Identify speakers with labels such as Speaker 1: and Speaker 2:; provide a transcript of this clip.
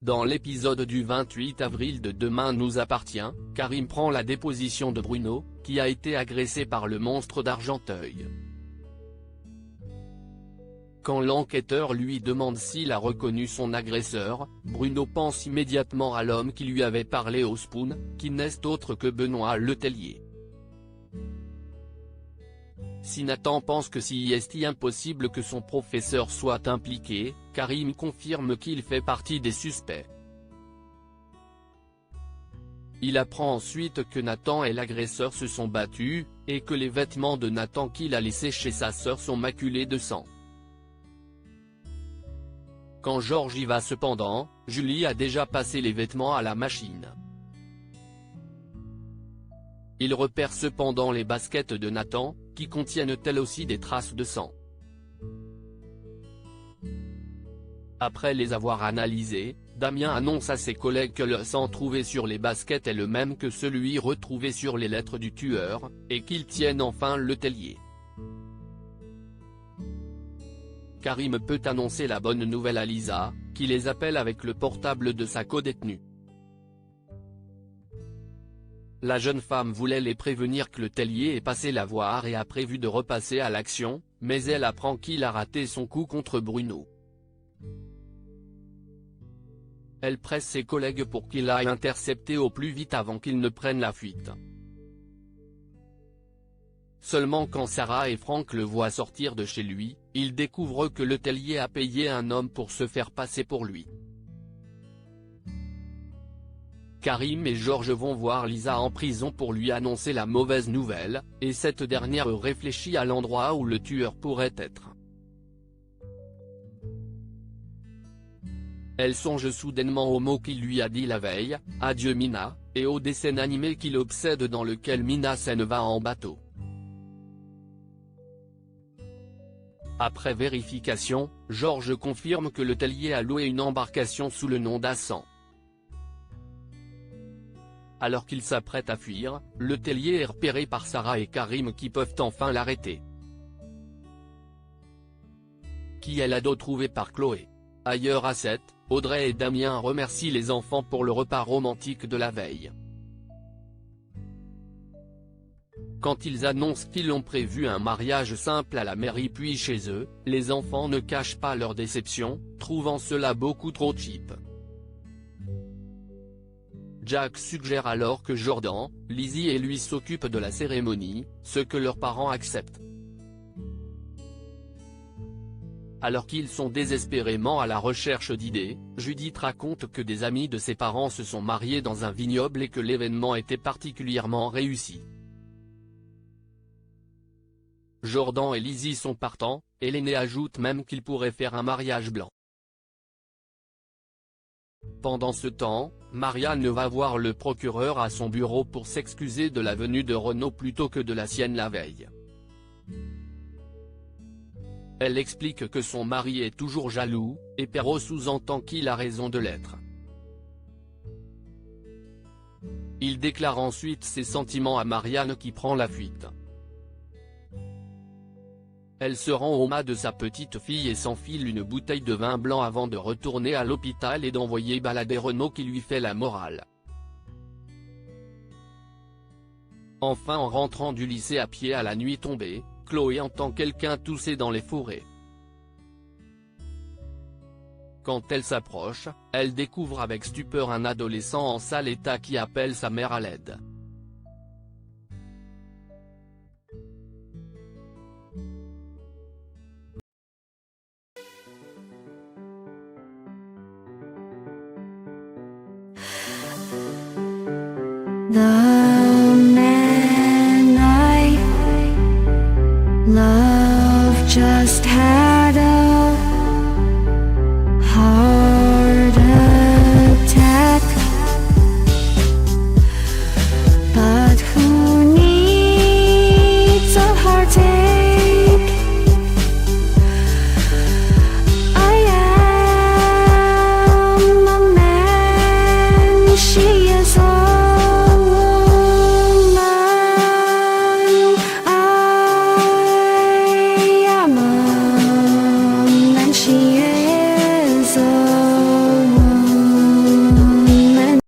Speaker 1: Dans l'épisode du 28 avril de Demain nous appartient, Karim prend la déposition de Bruno, qui a été agressé par le monstre d'Argenteuil. Quand l'enquêteur lui demande s'il a reconnu son agresseur, Bruno pense immédiatement à l'homme qui lui avait parlé au Spoon, qui n'est autre que Benoît Letellier. Si Nathan pense que si est impossible que son professeur soit impliqué, Karim confirme qu'il fait partie des suspects. Il apprend ensuite que Nathan et l'agresseur se sont battus, et que les vêtements de Nathan qu'il a laissés chez sa sœur sont maculés de sang. Quand Georges y va cependant, Julie a déjà passé les vêtements à la machine. Il repère cependant les baskets de Nathan, qui contiennent elles aussi des traces de sang. Après les avoir analysées, Damien annonce à ses collègues que le sang trouvé sur les baskets est le même que celui retrouvé sur les lettres du tueur, et qu'ils tiennent enfin Letellier. Karim peut annoncer la bonne nouvelle à Lisa, qui les appelle avec le portable de sa codétenue. La jeune femme voulait les prévenir que Letellier est passé la voir et a prévu de repasser à l'action, mais elle apprend qu'il a raté son coup contre Bruno. Elle presse ses collègues pour qu'il aille intercepter au plus vite avant qu'il ne prenne la fuite. Seulement quand Sarah et Franck le voient sortir de chez lui, ils découvrent que Letellier a payé un homme pour se faire passer pour lui. Karim et Georges vont voir Lisa en prison pour lui annoncer la mauvaise nouvelle, et cette dernière réfléchit à l'endroit où le tueur pourrait être. Elle songe soudainement aux mots qu'il lui a dit la veille, « Adieu Mina », et au dessin animé qui l'obsède dans lequel Mina s'en va en bateau. Après vérification, Georges confirme que Letellier a loué une embarcation sous le nom d'Hassan. Alors qu'il s'apprête à fuir, Letellier est repéré par Sarah et Karim qui peuvent enfin l'arrêter. Qui est l'ado trouvé par Chloé. Ailleurs à 7, Audrey et Damien remercient les enfants pour le repas romantique de la veille. Quand ils annoncent qu'ils ont prévu un mariage simple à la mairie puis chez eux, les enfants ne cachent pas leur déception, trouvant cela beaucoup trop cheap. Jack suggère alors que Jordan, Lizzie et lui s'occupent de la cérémonie, ce que leurs parents acceptent. Alors qu'ils sont désespérément à la recherche d'idées, Judith raconte que des amis de ses parents se sont mariés dans un vignoble et que l'événement était particulièrement réussi. Jordan et Lizzie sont partants, et l'aîné ajoute même qu'il pourrait faire un mariage blanc. Pendant ce temps, Marianne va voir le procureur à son bureau pour s'excuser de la venue de Renaud plutôt que de la sienne la veille. Elle explique que son mari est toujours jaloux, et Perrault sous-entend qu'il a raison de l'être. Il déclare ensuite ses sentiments à Marianne qui prend la fuite. Elle se rend au mât de sa petite fille et s'enfile une bouteille de vin blanc avant de retourner à l'hôpital et d'envoyer balader Renaud qui lui fait la morale. Enfin en rentrant du lycée à pied à la nuit tombée, Chloé entend quelqu'un tousser dans les fourrés. Quand elle s'approche, elle découvre avec stupeur un adolescent en sale état qui appelle sa mère à l'aide.
Speaker 2: The man I love just had